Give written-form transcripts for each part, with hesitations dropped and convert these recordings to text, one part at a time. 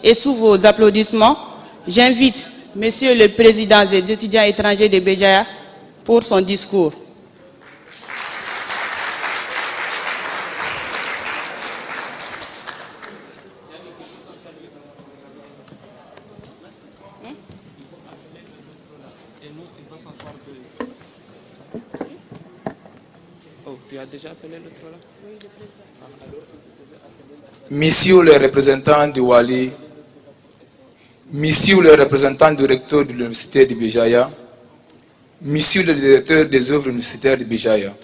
et sous vos applaudissements, j'invite Monsieur le Président des étudiants étrangers de Béjaïa pour son discours. Messieurs les représentants du Wali, Messieurs les représentants du recteur de l'Université de Béjaïa, Messieurs le directeur des œuvres universitaires de Béjaïa,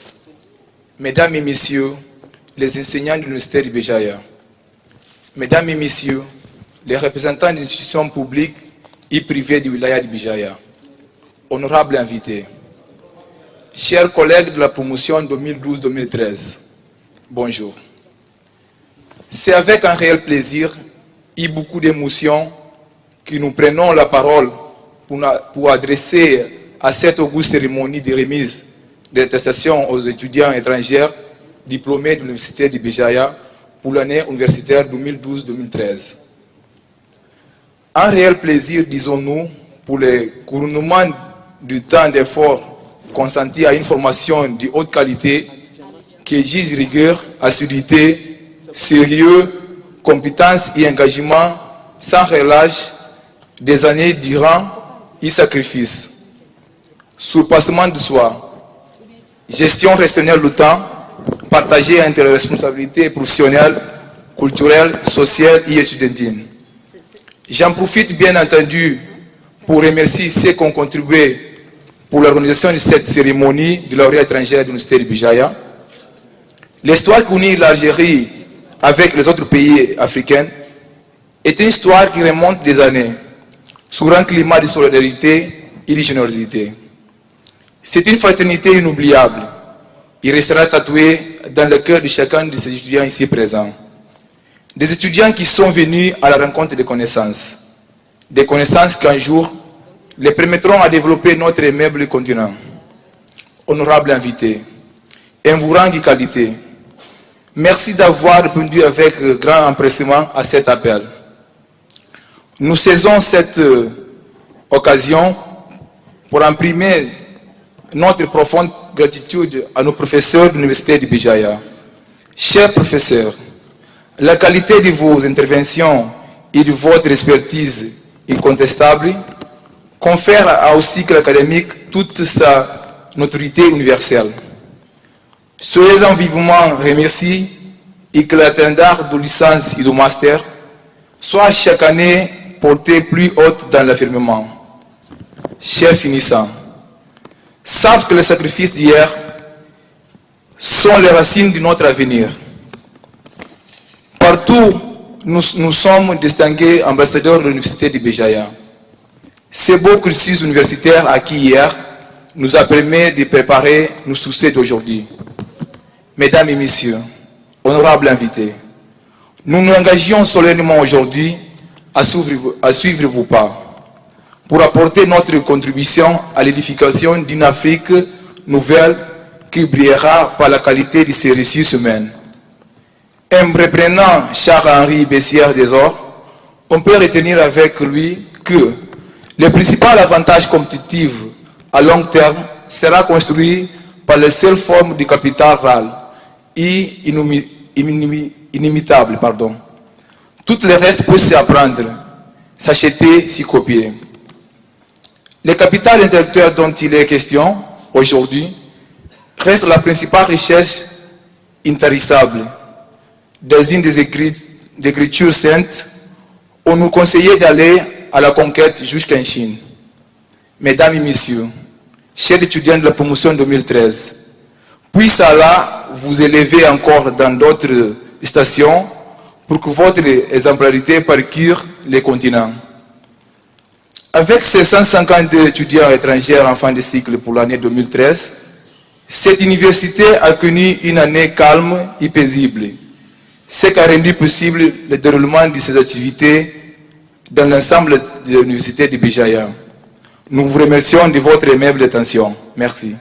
Mesdames et Messieurs les enseignants de l'Université de Béjaïa, Mesdames et Messieurs les représentants des institutions publiques et privées du Wilaya de Béjaïa, honorables invités, chers collègues de la promotion 2012-2013, bonjour. C'est avec un réel plaisir et beaucoup d'émotion que nous prenons la parole pour adresser à cette auguste cérémonie de remise d'attestation aux étudiants étrangers diplômés de l'Université de Béjaïa pour l'année universitaire 2012-2013. Un réel plaisir, disons-nous, pour le couronnement du temps d'effort consenti à une formation de haute qualité qui exige rigueur, assiduité, sérieux, compétence et engagement sans relâche des années durant et sacrifice. Surpassement de soi, gestion rationnelle du temps, partagée entre les responsabilités professionnelles, culturelles, sociales et étudiantines. J'en profite bien entendu pour remercier ceux qui ont contribué pour l'organisation de cette cérémonie de lauréat étrangère de l'Université de Béjaïa. L'histoire qui unit l'Algérie avec les autres pays africains est une histoire qui remonte des années sur un climat de solidarité et de générosité. C'est une fraternité inoubliable. Il restera tatoué dans le cœur de chacun de ces étudiants ici présents. Des étudiants qui sont venus à la rencontre des connaissances. Des connaissances qu'un jour les permettront à développer notre aimable continent. Honorables invités, un vous rang de qualité. Merci d'avoir répondu avec grand empressement à cet appel. Nous saisissons cette occasion pour imprimer notre profonde gratitude à nos professeurs de l'Université de Béjaïa. Chers professeurs, la qualité de vos interventions et de votre expertise incontestable confère au cycle académique toute sa notoriété universelle. Soyez-en vivement remerciés et que l'étendard de licence et de master soit chaque année porté plus haute dans l'affirmement. Chers finissants, savent que les sacrifices d'hier sont les racines de notre avenir. Partout, nous sommes distingués ambassadeurs de l'Université de Béjaïa. Ce beau cursus universitaire acquis hier nous a permis de préparer nos succès d'aujourd'hui. Mesdames et messieurs, honorables invités, nous nous engageons solennellement aujourd'hui à suivre vos pas pour apporter notre contribution à l'édification d'une Afrique nouvelle qui brillera par la qualité de ses ressources humaines. En reprenant Charles-Henri Bessières Desor, on peut retenir avec lui que le principal avantage compétitif à long terme sera construit par les seules formes de capital râle et inimitable. Tout le reste peut s'apprendre, s'acheter, s'y copier. Le capital intellectuel dont il est question aujourd'hui reste la principale richesse intarissable des unes des écritures saintes. On nous conseillait d'aller à la conquête jusqu'en Chine. Mesdames et messieurs, chers étudiants de la promotion 2013, puisse Allah vous élever encore dans d'autres stations pour que votre exemplarité parcourt les continents. Avec ces 152 étudiants étrangers en fin de cycle pour l'année 2013, cette université a connu une année calme et paisible, ce qui a rendu possible le déroulement de ces activités dans l'ensemble de l'université de Béjaïa. Nous vous remercions de votre aimable attention. Merci.